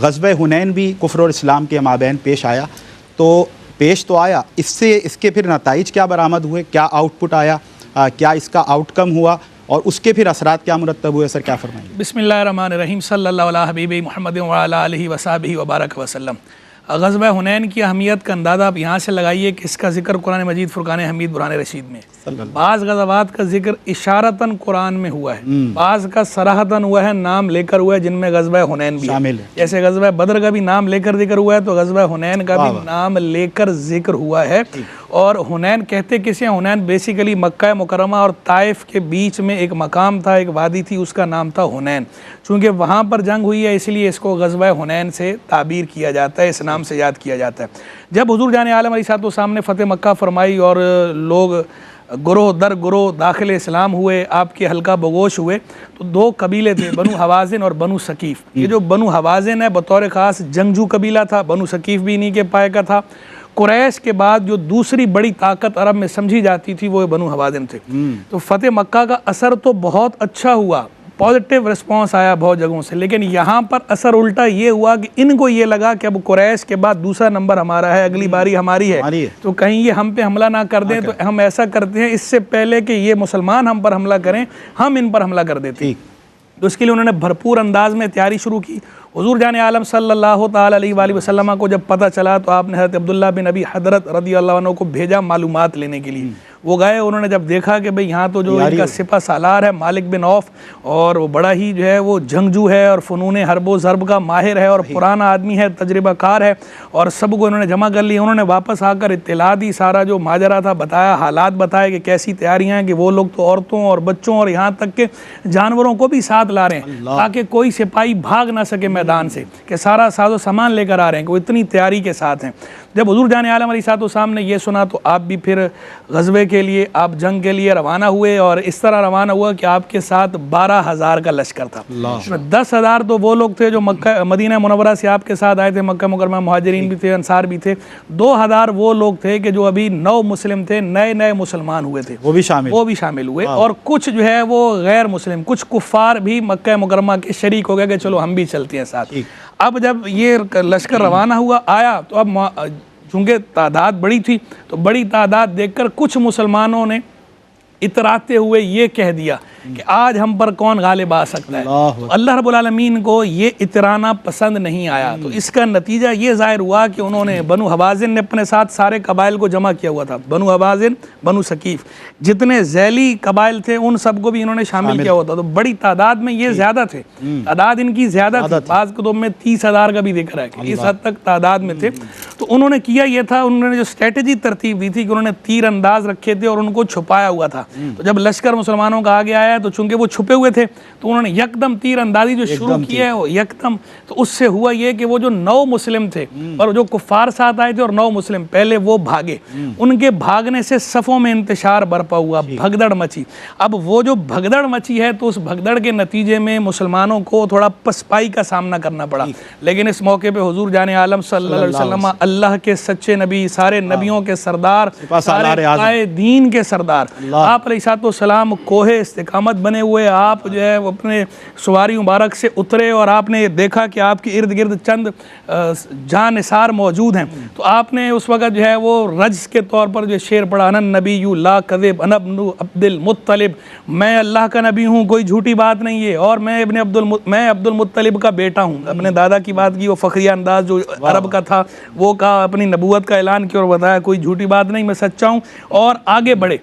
غزوہ حنین بھی کفر اور اسلام کے مابین پیش آیا، تو آیا، اس کے پھر نتائج کیا برآمد ہوئے، کیا آؤٹ پٹ آیا، کیا اس کا آؤٹ کم ہوا، اور اس کے پھر اثرات کیا مرتب ہوئے؟ سر کیا فرمائیں گے؟ بسم اللہ الرحمن الرحیم، صلی اللہ علیہ حبیب محمد وعلی آلہ وصحبہ وبارک وسلم۔ غزوہ حنین کی اہمیت کا اندازہ آپ یہاں سے لگائیے کہ اس کا ذکر قرآن مجید فرقان حمید برہان رشید میں، بعض غزوات کا ذکر اشارتاً قرآن میں ہوا ہے، بعض کا صراحتاً ہوا ہے، نام لے کر ہوا ہے، جن میں غزوہ حنین بھی شامل ہے۔ جیسے غزوہ بدر کا بھی نام لے کر ذکر ہوا ہے، تو غزوہ حنین کا بھی نام لے کر ذکر ہوا ہے۔ اور حنین کہتے کسے ہیں؟ حنین بیسیکلی مکہ مکرمہ اور طائف کے بیچ میں ایک مقام تھا، ایک وادی تھی، اس کا نام تھا حنین۔ چونکہ وہاں پر جنگ ہوئی ہے اس لیے اس کو غزوہ حنین سے تعبیر کیا جاتا ہے، اس نام سے یاد کیا جاتا ہے۔ جب حضور جان عالم علیہ السلام نے فتح مکہ فرمائی اور لوگ گروہ در گروہ داخل اسلام ہوئے، آپ کے حلقہ بگوش ہوئے، تو دو قبیلے تھے، بنو حوازن اور بنو ثقیف۔ یہ جو بنو حوازن ہے بطور خاص جنگجو قبیلہ تھا، بنو ثقیف بھی انہی کے پائے کا تھا۔ قریش کے بعد جو دوسری بڑی طاقت عرب میں سمجھی جاتی تھی وہ بنو حوازن تھے۔ تو فتح مکہ کا اثر تو بہت اچھا ہوا، پازیٹیو رسپانس آیا بہت جگہوں سے، لیکن یہاں پر اثر الٹا یہ ہوا کہ ان کو یہ لگا کہ اب قریش کے بعد دوسرا نمبر ہمارا ہے، اگلی باری ہماری ہے، تو کہیں یہ ہم پہ حملہ نہ کر دیں، تو ہم ایسا کرتے ہیں اس سے پہلے کہ یہ مسلمان ہم پر حملہ کریں، ہم ان پر حملہ کر دیتے ہیں۔ تو اس کے لیے انہوں نے بھرپور انداز میں تیاری شروع کی۔ حضور جان عالم صلی اللہ تعالی علیہ وآلہ وسلم کو جب پتہ چلا تو آپ نے حضرت عبداللہ بن ابی حضرت رضی اللہ عنہ کو بھیجا معلومات لینے کے لیے۔ وہ گئے، انہوں نے جب دیکھا کہ بھئی یہاں تو جو ان کا سپہ سالار ہے مالک بن عوف، اور وہ بڑا ہی جو ہے وہ جنگجو ہے اور فنون حرب و ضرب کا ماہر ہے اور پرانا آدمی ہے، تجربہ کار ہے، اور سب کو انہوں نے جمع کر لی۔ انہوں نے واپس آ کر اطلاع دی، سارا جو ماجرا تھا بتایا، حالات بتائے کہ کیسی تیاریاں ہیں، کہ وہ لوگ تو عورتوں اور بچوں اور یہاں تک کہ جانوروں کو بھی ساتھ لا رہے ہیں تاکہ کوئی سپاہی بھاگ نہ سکے میدان سے، کہ سارا ساز و سامان لے کر آ رہے ہیں، کہ وہ اتنی تیاری کے ساتھ ہیں۔ جب حضور جان عالم علیہ السلام نے یہ سنا تو آپ بھی پھر غزوے کے لیے، آپ جنگ کے لیے روانہ ہوئے، اور اس طرح روانہ ہوا کہ آپ کے ساتھ 12,000 کا لشکر تھا۔ 10,000 تو وہ لوگ تھے جو مدینہ منورہ سے آپ کے ساتھ آئے تھے، مکہ مکرمہ، مہاجرین بھی تھے، انصار بھی تھے۔ 2,000 وہ لوگ تھے کہ جو ابھی نو مسلم تھے، نئے مسلمان ہوئے تھے، وہ بھی شامل ہوئے، اور کچھ جو ہے وہ غیر مسلم، کچھ کفار بھی مکہ مکرمہ کے شریک ہو گئے کہ چلو ہم بھی چلتے ہیں ساتھ۔ اب جب یہ لشکر روانہ ہوا آیا تو اب چونکہ تعداد بڑی تھی تو بڑی تعداد دیکھ کر کچھ مسلمانوں نے اتراتے ہوئے یہ کہہ دیا کہ آج ہم پر کون غالب آ سکتا ہے۔ تو اللہ رب العالمین کو یہ اترانا پسند نہیں آیا، تو اس کا نتیجہ یہ ظاہر ہوا کہ انہوں نے بنو حوازن نے اپنے ساتھ سارے قبائل کو جمع کیا ہوا تھا، بنو حوازن، بنو ثقیف، جتنے ذیلی قبائل تھے ان سب کو بھی انہوں نے شامل کیا ہوا تھا۔ تو بڑی تعداد میں یہ زیادہ تھے، تعداد ان کی زیادہ تھی، بعض کتب میں 30,000 کا بھی ذکر ہے کہ اس حد تک تعداد میں تھے۔ تو انہوں نے کیا یہ تھا، انہوں نے جو اسٹریٹجی ترتیب دی تھی کہ انہوں نے تیر انداز رکھے تھے اور ان کو چھپایا ہوا تھا۔ تو جب لشکر مسلمانوں کا آگے آیا تو چونکہ وہ چھپے ہوئے تھے تو انہوں نے یکدم تیر اندازی جو شروع کی ہے وہ یکدم، تو اس سے ہوا یہ کہ وہ جو 9 مسلم تھے اور جو کفار ساتھ آئے تھے اور 9 مسلم پہلے وہ بھاگے، ان کے بھاگنے سے صفوں میں انتشار برپا ہوا، بھگدڑ مچی۔ اب وہ جو بھگدڑ مچی ہے تو اس بھگدڑ کے نتیجے میں مسلمانوں کو تھوڑا پسپائی کا سامنا کرنا پڑا، لیکن اس موقع پہ حضور جان عالم صلی اللہ علیہ وسلم، اللہ کے سچے نبی، سارے نبیوں کے سردار، سارے قائدین کے سردار، آپ علیہ السلام کوہ استقامت بنے ہوئے، آپ جو ہے وہ اپنے سواری مبارک سے اترے اور آپ نے دیکھا کہ آپ کے ارد گرد چند جاں نثار موجود ہیں، تو آپ نے اس وقت جو ہے وہ رجز کے طور پر جو شعر پڑھا، انا النبی لا کذب انا ابن عبد المطلب، میں اللہ کا نبی ہوں، کوئی جھوٹی بات نہیں ہے، اور میں عبد المطلب کا بیٹا ہوں۔ اپنے دادا کی بات کی، وہ فخریہ انداز جو عرب کا تھا وہ کہا، اپنی نبوت کا اعلان کیا اور بتایا کوئی جھوٹی بات نہیں، میں سچا ہوں، اور آگے بڑھے۔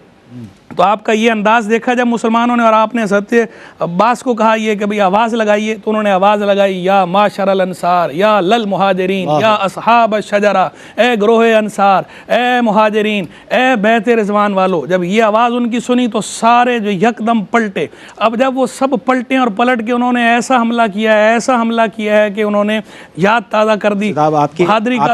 تو آپ کا یہ انداز دیکھا جب مسلمانوں نے، اور آپ نے حضرت عباس کو کہا یہ کہ بھئی آواز لگائیے، تو انہوں نے آواز لگائی، یا معشر الانصار یا للمہاجرین یا اصحاب الشجرہ، اے گروہ انصار، اے مہاجرین، اے بیت رضوان والو۔ جب یہ آواز ان کی سنی تو سارے جو یکدم پلٹے۔ اب جب وہ سب پلٹے اور پلٹ کے انہوں نے ایسا حملہ کیا ہے کہ انہوں نے یاد تازہ کر دی۔ آپ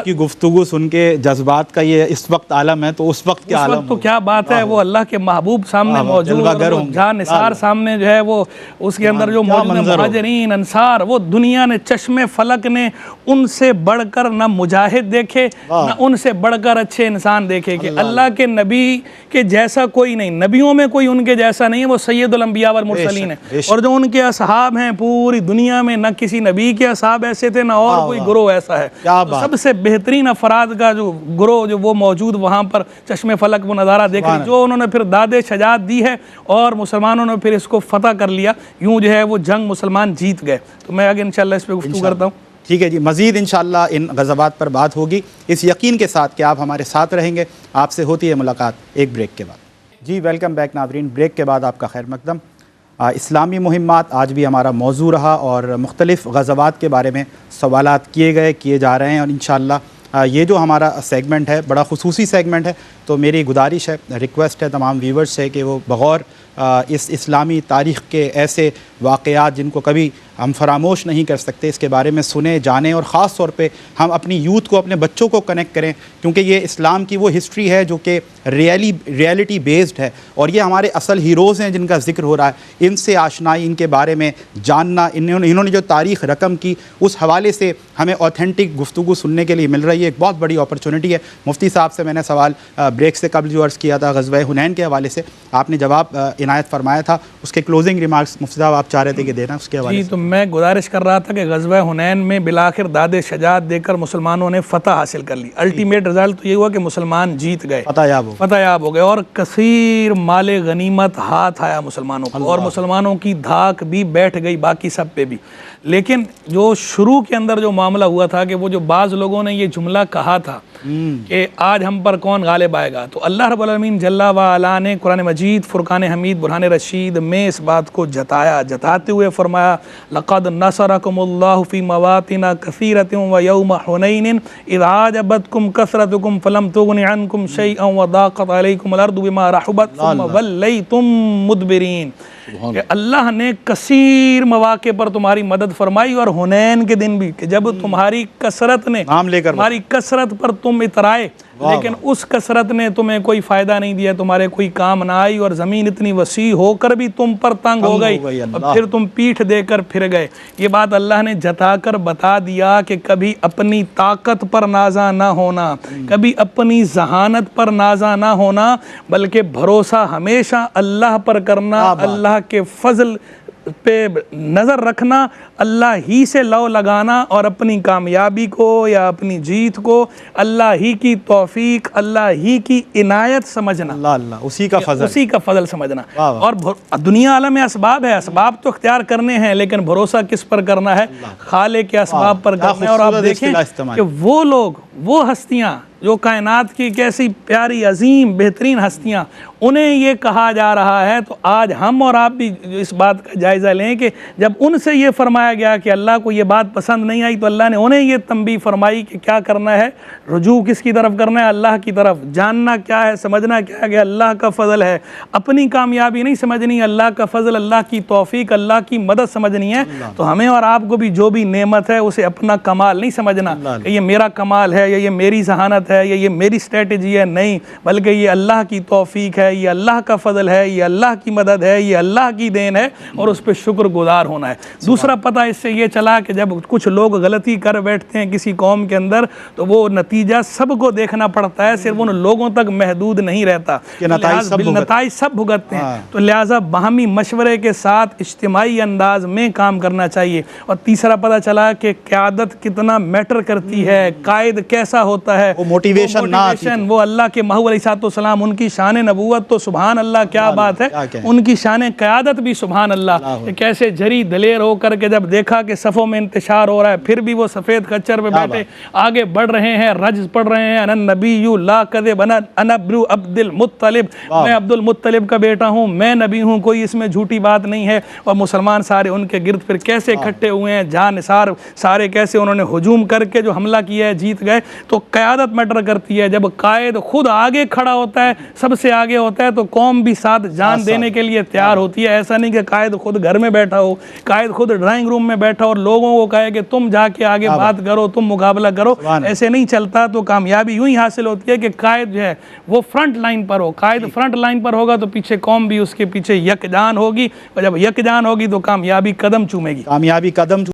کی گفتگو سن کے جذبات کا یہ اس وقت عالم ہے، تو اس وقت کیا عالم؟ تو کیا بات ہے، وہ اللہ کے محبوب محبوب سامنے موجود، جہاں نثار سامنے جو ہے وہ اس کے اندر جو موجود ہیں مہاجرین انصار، وہ دنیا نے چشم فلک نے ان سے بڑھ کر نہ مجاہد دیکھے نہ ان سے بڑھ کر اچھے انسان دیکھے کہ اللہ کے نبی کے جیسا کوئی نہیں، نبیوں میں کوئی ان کے جیسا نہیں ہے، وہ سید الانبیاء والمرسلین ہیں، اور جو ان کے اصحاب ہیں پوری دنیا میں نہ کسی نبی کے اصحاب ایسے تھے نہ اور کوئی گروہ ایسا ہے، تو سب سے بہترین افراد کا جو گروہ جو وہ موجود وہاں پر چشم فلک وہ نظارہ دیکھ رہے، جو انہوں نے پھر داد شجاعت دی ہے اور مسلمانوں نے پھر اس کو فتح کر لیا، یوں جو ہے وہ جنگ مسلمان جیت گئے۔ تو میں آگے انشاءاللہ اس پہ گفتگو کرتا ہوں۔ ٹھیک ہے جی، مزید انشاءاللہ ان غزوات پر بات ہوگی، اس یقین کے ساتھ کہ آپ ہمارے ساتھ رہیں گے۔ آپ سے ہوتی ہے ملاقات ایک بریک کے بعد۔ جی ویلکم بیک ناظرین، بریک کے بعد آپ کا خیر مقدم۔ اسلامی مہمات آج بھی ہمارا موضوع رہا اور مختلف غزوات کے بارے میں سوالات کیے جا رہے ہیں، اور انشاءاللہ یہ جو ہمارا سیگمنٹ ہے بڑا خصوصی سیگمنٹ ہے، تو میری گزارش ہے، ریکویسٹ ہے تمام ویورز سے کہ وہ بغور اس اسلامی تاریخ کے ایسے واقعات جن کو کبھی ہم فراموش نہیں کر سکتے، اس کے بارے میں سنیں جانیں، اور خاص طور پہ ہم اپنی یوتھ کو اپنے بچوں کو کنیکٹ کریں، کیونکہ یہ اسلام کی وہ ہسٹری ہے جو کہ ریئلٹی بیسڈ ہے، اور یہ ہمارے اصل ہیروز ہیں جن کا ذکر ہو رہا ہے، ان سے آشنائی، ان کے بارے میں جاننا، انہوں نے جو تاریخ رقم کی، اس حوالے سے ہمیں اوتھینٹک گفتگو سننے کے لیے مل رہی ہے، ایک بہت بڑی اپرچونٹی ہے۔ مفتی صاحب سے میں نے سوال بریک سے قبل جو عرض کیا تھا غزوہ حنین کے حوالے سے، آپ نے جواب عنایت فرمایا تھا، اس کے کلوزنگ ریمارکس مفتی صاحب آپ چاہ رہے تھے کہ دینا اس کے حوالے سے۔ تو میں گزارش کر رہا تھا کہ غزوہ حنین میں بالآخر داد شجاعت دے کر مسلمانوں نے فتح حاصل کر لی، الٹیمیٹ رزلٹ تو یہ ہوا کہ مسلمان جیت گئے، فتح یاب ہو گئے، اور کثیر مال غنیمت ہاتھ آیا مسلمانوں کو، اور مسلمانوں کی دھاک بھی بیٹھ گئی باقی سب پہ بھی۔ لیکن جو شروع کے اندر جو معاملہ ہوا تھا کہ وہ جو بعض لوگوں نے یہ جملہ کہا تھا کہ آج ہم پر کون غالب آئے گا، تو اللہ رب العالمین جل وعلا نے قرآن مجید فرقان حمید برہان رشید میں اس بات کو جتاتے ہوئے فرمایا لقد نصرکم اللہ فی مواطن کثیرۃ ویوم حنین اذ اعجبتکم کثرتکم فلم تغن عنکم شیئا وضاقت علیکم الارض بما رحبت ثم ولیتم مدبرین، کہ اللہ نے کثیر مواقع پر تمہاری مدد فرمائی، اور حنین کے دن بھی کہ جب تمہاری کثرت نے تمہاری کثرت پر تم اترائے، لیکن اس کثرت نے تمہیں کوئی فائدہ نہیں دیا، تمہارے کوئی کام نہ آئی، اور زمین اتنی وسیع ہو کر بھی تم پر تنگ ہو گئی، اور پھر تم پیٹھ دے کر پھر گئے۔ یہ بات اللہ نے جتا کر بتا دیا کہ کبھی اپنی طاقت پر نازا نہ ہونا، کبھی اپنی ذہانت پر نازا نہ ہونا، بلکہ بھروسہ ہمیشہ اللہ پر کرنا، اللہ کے فضل پہ نظر رکھنا، اللہ ہی سے لو لگانا، اور اپنی کامیابی کو یا اپنی جیت کو اللہ ہی کی توفیق، اللہ ہی کی عنایت سمجھنا، اسی کا فضل سمجھنا۔ اور دنیا عالم میں اسباب ہے، اسباب تو اختیار کرنے ہیں، لیکن بھروسہ کس پر کرنا ہے؟ خالق کے اسباب پر کرنا ہے۔ اور آپ دیکھیں کہ وہ لوگ، وہ ہستیاں جو کائنات کی کیسی پیاری عظیم بہترین ہستیاں، انہیں یہ کہا جا رہا ہے، تو آج ہم اور آپ بھی اس بات کا جائزہ لیں کہ جب ان سے یہ فرمایا گیا کہ اللہ کو یہ بات پسند نہیں آئی، تو اللہ نے انہیں یہ تنبیہ فرمائی کہ کیا کرنا ہے، رجوع کس کی طرف کرنا ہے؟ اللہ کی طرف۔ جاننا کیا ہے، سمجھنا کیا ہے کہ اللہ کا فضل ہے، اپنی کامیابی نہیں سمجھنی، اللہ کا فضل، اللہ کی توفیق، اللہ کی مدد سمجھنی ہے۔ تو ہمیں اور آپ کو بھی جو بھی نعمت ہے اسے اپنا کمال نہیں سمجھنا کہ یہ میرا کمال ہے یا یہ میری ذہانت ہے یا یہ میری اسٹریٹجی ہے، نہیں، بلکہ یہ اللہ کی توفیق ہے، یہ اللہ کا فضل ہے، یہ اللہ کی مدد ہے، یہ اللہ کی دین ہے، اور اس پہ شکر گزار ہونا ہے۔ دوسرا پتہ اس سے یہ چلا کہ جب کچھ لوگ غلطی کر بیٹھتے ہیں کسی قوم کے اندر، تو وہ نتیجہ سب کو دیکھنا پڑتا ہے، صرف ان لوگوں تک محدود نہیں رہتا، نتائج سب بھگتتے ہیں۔ تو لہٰذا باہمی مشورے کے ساتھ اجتماعی انداز میں کام کرنا چاہیے۔ اور تیسرا پتہ چلا کہ قیادت کتنا میٹر کرتی ہے، قائد کیسا ہوتا ہے، موٹیویشن، وہ اللہ کے محبوب علیہ السلام، ان کی شان نبوت تو سبحان اللہ کیا بات ہے، ان کی شان قیادت بھی سبحان اللہ، کہ کیسے جری دلیر ہو کر کے جب دیکھا کہ صفوں میں انتشار ہو رہا ہے، پھر بھی وہ سفید کچر پہ بیٹھے آگے بڑھ رہے ہیں، رجز پڑھ رہے ہیں، انا نبی لا کذب، انا ابن عبد المطلب، میں عبد المطلب کا بیٹا ہوں، میں نبی ہوں، کوئی اس میں جھوٹی بات نہیں ہے۔ اور مسلمان سارے ان کے گرد پھر کیسے اکٹھے ہوئے ہیں، جان نثار سارے کیسے انہوں نے ہجوم کر کے جو حملہ کیا ہے جیت گئے۔ تو قیادت میٹر کرتی ہے. جب قائد خود آگے کھڑا ہوتا ہے, سب سے آگے ہوتا ہے, تو قوم بھی ساتھ جان دینے کے لیے تیار ہوتی ہے. ایسا نہیں کہ قائد خود گھر میں بیٹھا ہو, قائد خود ڈرائنگ روم میں بیٹھا اور لوگوں کو کہے کہ تم جا کے آگے بات کرو, تم مقابلہ کرو. ایسے نہیں چلتا. تو کامیابی یوں ہی حاصل ہوتی ہے کہ قائد جو ہے وہ فرنٹ لائن پر ہو. قائد فرنٹ لائن پر ہوگا تو پیچھے قوم بھی اس کے پیچھے یکجان ہوگی, اور جب یکجان ہوگی تو کامیابی قدم چومے گی. کامیابی قدم